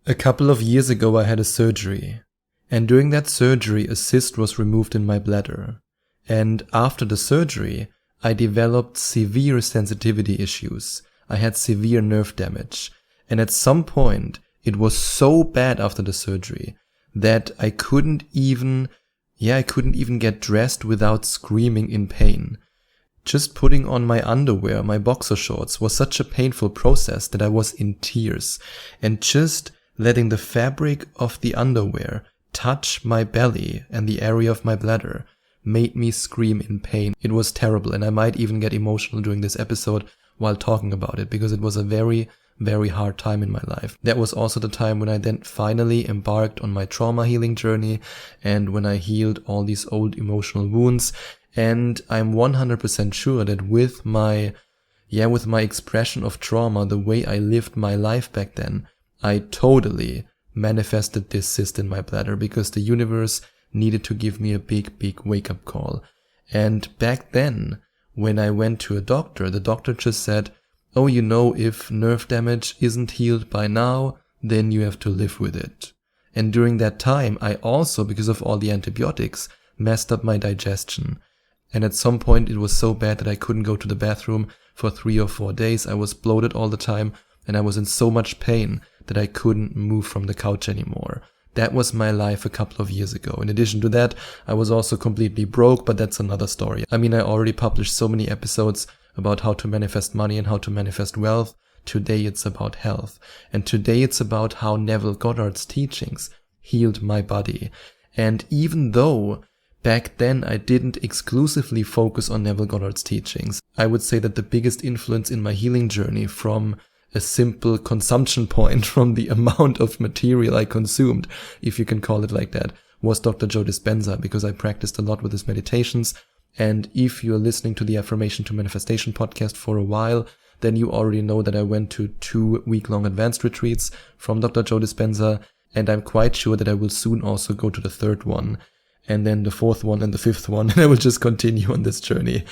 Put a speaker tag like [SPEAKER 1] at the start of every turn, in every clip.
[SPEAKER 1] A couple of years ago I had a surgery, and during that surgery a cyst was removed in my bladder. And after the surgery, I developed severe sensitivity issues. I had severe nerve damage. And at some point, it was so bad after the surgery that I couldn't even get dressed without screaming in pain. Just putting on my underwear, my boxer shorts, was such a painful process that I was in tears. And just letting the fabric of the underwear touch my belly and the area of my bladder made me scream in pain. It was terrible, and I might even get emotional during this episode while talking about it, because it was a very, very hard time in my life. That was also the time when I then finally embarked on my trauma healing journey, and when I healed all these old emotional wounds. And I'm 100% sure that with my expression of trauma, the way I lived my life back then, I totally manifested this cyst in my bladder, because the universe needed to give me a big, big wake-up call. And back then, when I went to a doctor, the doctor just said, "Oh, if nerve damage isn't healed by now, then you have to live with it." And during that time, I also, because of all the antibiotics, messed up my digestion. And at some point, it was so bad that I couldn't go to the bathroom for 3 or 4 days. I was bloated all the time, and I was in so much pain that I couldn't move from the couch anymore. That was my life a couple of years ago. In addition to that, I was also completely broke, but that's another story. I mean, I already published so many episodes about how to manifest money and how to manifest wealth. Today it's about health. And today it's about how Neville Goddard's teachings healed my body. And even though back then I didn't exclusively focus on Neville Goddard's teachings, I would say that the biggest influence in my healing journey, from a simple consumption point, from the amount of material I consumed, if you can call it like that, was Dr. Joe Dispenza, because I practiced a lot with his meditations. And if you're listening to the Affirmation to Manifestation podcast for a while, then you already know that I went to 2 week-long advanced retreats from Dr. Joe Dispenza, and I'm quite sure that I will soon also go to the 3rd one, and then the 4th one and the 5th one, and I will just continue on this journey.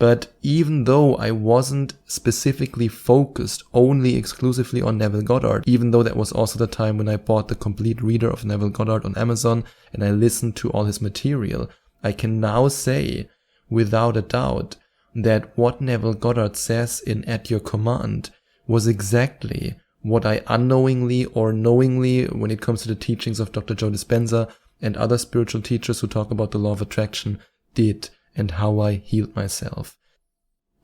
[SPEAKER 1] But even though I wasn't specifically focused only exclusively on Neville Goddard, even though that was also the time when I bought the complete reader of Neville Goddard on Amazon and I listened to all his material, I can now say without a doubt that what Neville Goddard says in At Your Command was exactly what I unknowingly or knowingly, when it comes to the teachings of Dr. Joe Dispenza and other spiritual teachers who talk about the law of attraction, did, and how I healed myself.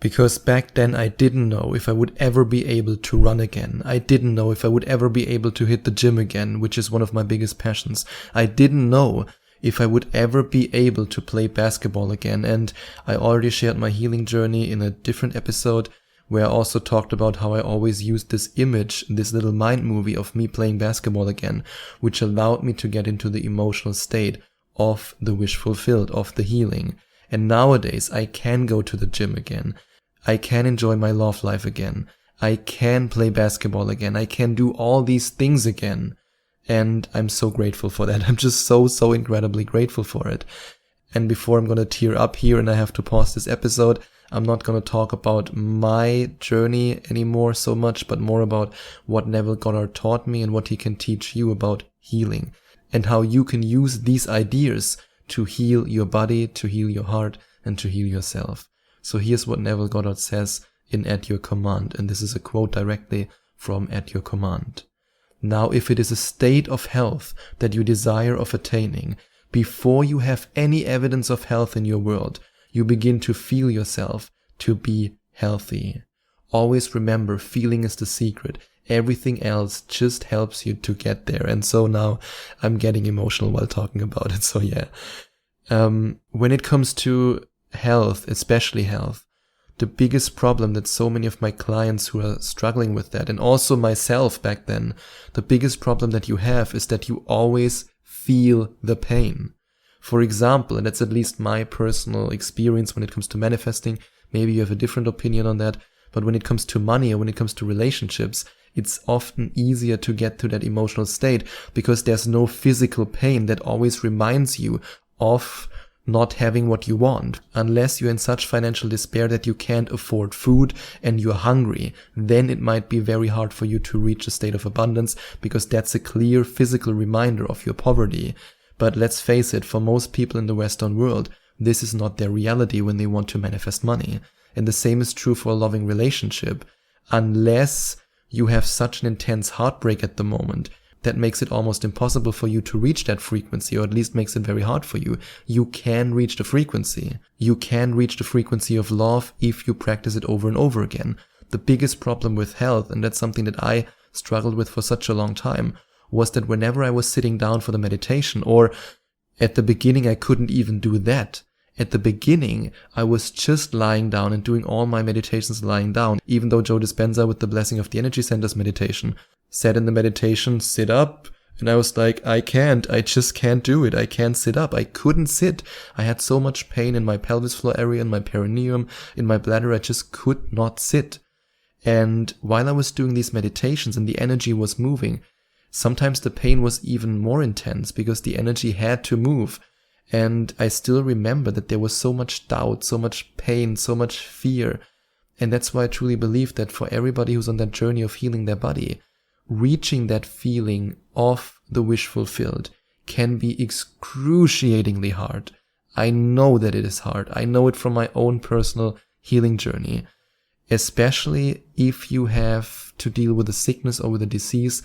[SPEAKER 1] Because back then I didn't know if I would ever be able to run again. I didn't know if I would ever be able to hit the gym again, which is one of my biggest passions. I didn't know if I would ever be able to play basketball again. And I already shared my healing journey in a different episode, where I also talked about how I always used this image, this little mind movie of me playing basketball again, which allowed me to get into the emotional state of the wish fulfilled, of the healing. And nowadays I can go to the gym again. I can enjoy my love life again. I can play basketball again. I can do all these things again. And I'm so grateful for that. I'm just so incredibly grateful for it. And before I'm going to tear up here and I have to pause this episode, I'm not going to talk about my journey anymore so much, but more about what Neville Goddard taught me and what he can teach you about healing, and how you can use these ideas to heal your body, to heal your heart, and to heal yourself. So here's what Neville Goddard says in At Your Command, and this is a quote directly from At Your Command. "Now, if it is a state of health that you desire of attaining, before you have any evidence of health in your world, you begin to feel yourself to be healthy. Always remember, feeling is the secret. Everything else just helps you to get there." And so now I'm getting emotional while talking about it. So yeah. When it comes to health, especially health, the biggest problem that so many of my clients who are struggling with that, and also myself back then, the biggest problem that you have is that you always feel the pain. For example, and that's at least my personal experience when it comes to manifesting, maybe you have a different opinion on that, but when it comes to money or when it comes to relationships, it's often easier to get to that emotional state because there's no physical pain that always reminds you of not having what you want. Unless you're in such financial despair that you can't afford food and you're hungry, then it might be very hard for you to reach a state of abundance, because that's a clear physical reminder of your poverty. But let's face it, for most people in the Western world, this is not their reality when they want to manifest money. And the same is true for a loving relationship. Unless you have such an intense heartbreak at the moment that makes it almost impossible for you to reach that frequency, or at least makes it very hard for you, you can reach the frequency. You can reach the frequency of love if you practice it over and over again. The biggest problem with health, and that's something that I struggled with for such a long time, was that whenever I was sitting down for the meditation, or at the beginning I couldn't even do that. At the beginning, I was just lying down and doing all my meditations lying down, even though Joe Dispenza with the Blessing of the Energy Centers meditation said in the meditation, sit up. And I was like, I just can't do it. I can't sit up. I couldn't sit. I had so much pain in my pelvis floor area, in my perineum, in my bladder. I just could not sit. And while I was doing these meditations and the energy was moving, sometimes the pain was even more intense because the energy had to move. And I still remember that there was so much doubt, so much pain, so much fear. And that's why I truly believe that for everybody who's on that journey of healing their body, reaching that feeling of the wish fulfilled can be excruciatingly hard. I know that it is hard. I know it from my own personal healing journey, especially if you have to deal with a sickness or with a disease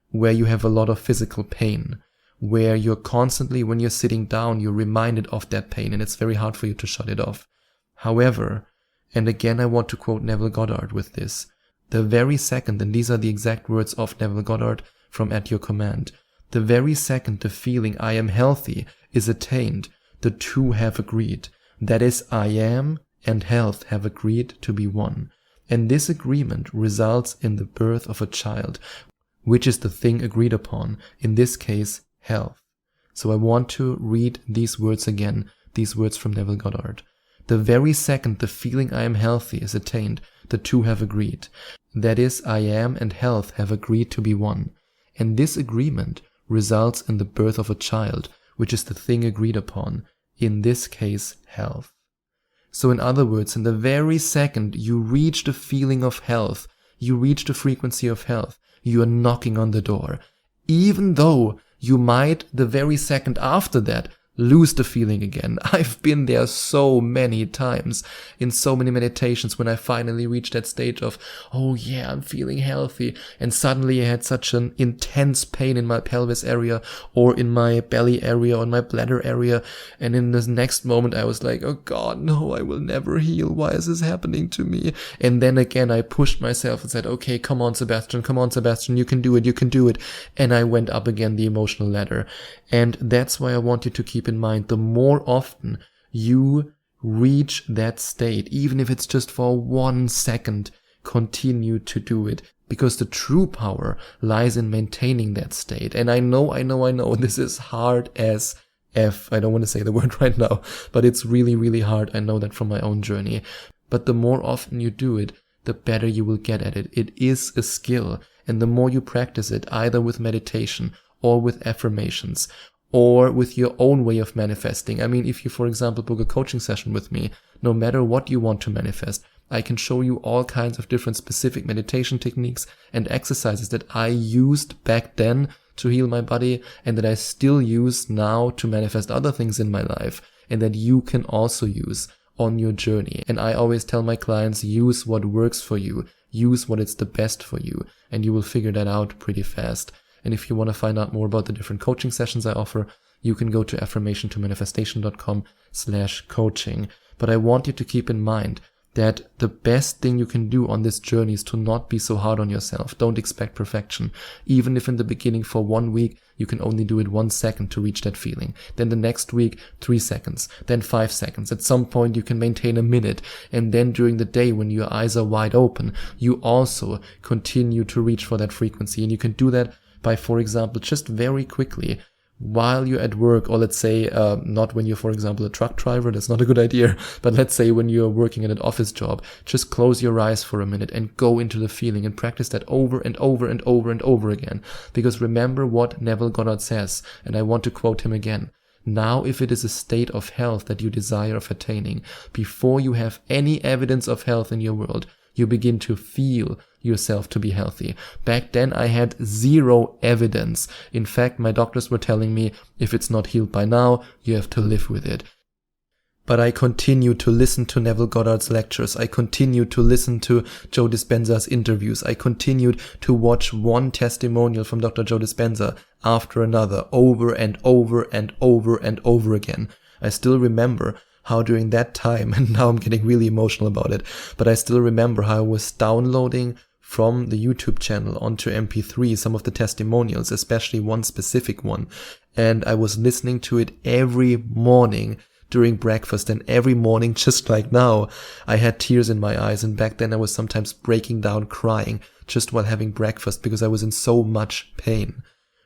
[SPEAKER 1] where you have a lot of physical pain, where you're constantly, when you're sitting down, you're reminded of that pain, and it's very hard for you to shut it off. However, and again I want to quote Neville Goddard with this, the very second, and these are the exact words of Neville Goddard from At Your Command, the very second the feeling I am healthy is attained, the two have agreed. That is, I am and health have agreed to be one. And this agreement results in the birth of a child, which is the thing agreed upon, in this case, health. So I want to read these words again, these words from Neville Goddard. The very second the feeling I am healthy is attained, the two have agreed. That is, I am and health have agreed to be one. And this agreement results in the birth of a child, which is the thing agreed upon, in this case, health. So in other words, in the very second you reach the feeling of health, you reach the frequency of health, you are knocking on the door. Even though you might, the very second after that, lose the feeling again. I've been there so many times in so many meditations when I finally reached that stage of, oh yeah, I'm feeling healthy. And suddenly I had such an intense pain in my pelvis area or in my belly area or in my bladder area. And in the next moment I was like, oh God, no, I will never heal. Why is this happening to me? And then again, I pushed myself and said, okay, come on, Sebastian, you can do it. And I went up again the emotional ladder. And that's why I want you to keep in mind, the more often you reach that state, even if it's just for 1 second, continue to do it, because the true power lies in maintaining that state. And I know, this is hard as F. I don't want to say the word right now, but it's really, really hard. I know that from my own journey. But the more often you do it, the better you will get at it. It is a skill. And the more you practice it, either with meditation or with affirmations, or with your own way of manifesting. I mean, if you, for example, book a coaching session with me, no matter what you want to manifest, I can show you all kinds of different specific meditation techniques and exercises that I used back then to heal my body and that I still use now to manifest other things in my life, and that you can also use on your journey. And I always tell my clients, use what works for you, use what is the best for you, and you will figure that out pretty fast. And if you want to find out more about the different coaching sessions I offer, you can go to affirmationtomanifestation.com/coaching. But I want you to keep in mind that the best thing you can do on this journey is to not be so hard on yourself. Don't expect perfection. Even if in the beginning for 1 week, you can only do it 1 second to reach that feeling. Then the next week, 3 seconds. Then 5 seconds. At some point, you can maintain a minute. And then during the day, when your eyes are wide open, you also continue to reach for that frequency. And you can do that by, for example, just very quickly, while you're at work, or let's say, not when you're, for example, a truck driver, that's not a good idea, but let's say when you're working at an office job, just close your eyes for a minute and go into the feeling and practice that over and over and over and over again. Because remember what Neville Goddard says, and I want to quote him again, Now, if it is a state of health that you desire of attaining, before you have any evidence of health in your world, you begin to feel yourself to be healthy. Back then, I had zero evidence. In fact, my doctors were telling me, if it's not healed by now, you have to live with it. But I continued to listen to Neville Goddard's lectures. I continued to listen to Joe Dispenza's interviews. I continued to watch one testimonial from Dr. Joe Dispenza after another, over and over and over and over again. I still remember how during that time, and now I'm getting really emotional about it, but I still remember how I was downloading from the YouTube channel onto MP3 some of the testimonials, especially one specific one, and I was listening to it every morning during breakfast, and every morning, just like now, I had tears in my eyes, and back then I was sometimes breaking down crying just while having breakfast because I was in so much pain.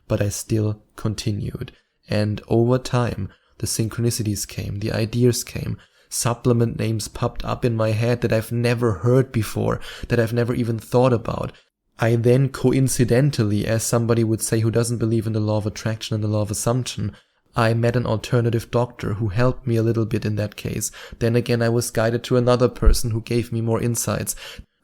[SPEAKER 1] But I still continued, and over time, the synchronicities came, the ideas came, supplement names popped up in my head that I've never heard before, that I've never even thought about. I then coincidentally, as somebody would say who doesn't believe in the law of attraction and the law of assumption, I met an alternative doctor who helped me a little bit in that case. Then again, I was guided to another person who gave me more insights.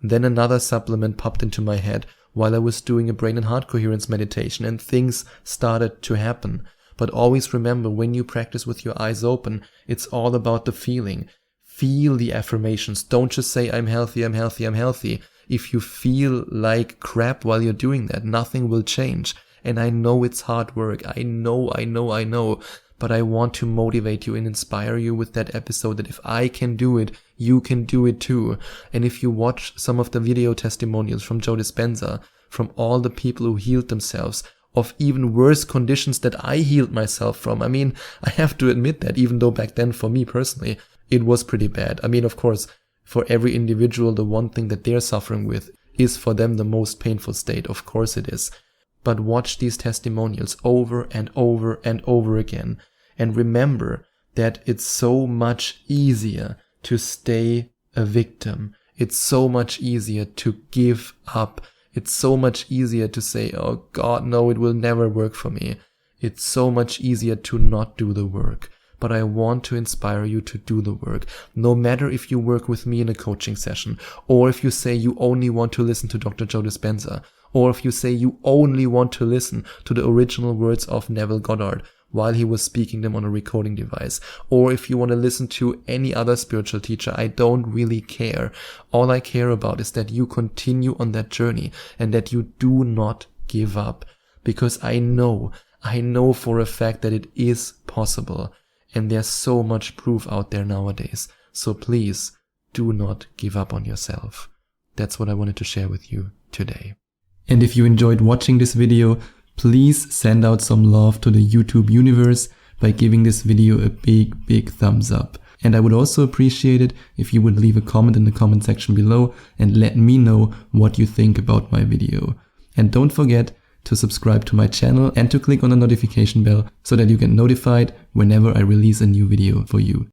[SPEAKER 1] Then another supplement popped into my head while I was doing a brain and heart coherence meditation, and things started to happen. But always remember, when you practice with your eyes open, it's all about the feeling. Feel the affirmations. Don't just say, I'm healthy, I'm healthy, I'm healthy. If you feel like crap while you're doing that, nothing will change. And I know it's hard work. I know. But I want to motivate you and inspire you with that episode that if I can do it, you can do it too. And if you watch some of the video testimonials from Joe Dispenza, from all the people who healed themselves of even worse conditions that I healed myself from. I mean, I have to admit that, even though back then for me personally, it was pretty bad. I mean, of course, for every individual, the one thing that they're suffering with is for them the most painful state. Of course it is. But watch these testimonials over and over and over again. And remember that it's so much easier to stay a victim. It's so much easier to give up. It's so much easier to say, oh God, no, it will never work for me. It's so much easier to not do the work. But I want to inspire you to do the work. No matter if you work with me in a coaching session, or if you say you only want to listen to Dr. Joe Dispenza, or if you say you only want to listen to the original words of Neville Goddard while he was speaking them on a recording device, or if you want to listen to any other spiritual teacher, I don't really care. All I care about is that you continue on that journey and that you do not give up, because I know for a fact that it is possible, and there's so much proof out there nowadays. So please do not give up on yourself. That's what I wanted to share with you today. And if you enjoyed watching this video, please send out some love to the YouTube universe by giving this video a big thumbs up. And I would also appreciate it if you would leave a comment in the comment section below and let me know what you think about my video. And don't forget to subscribe to my channel and to click on the notification bell so that you get notified whenever I release a new video for you.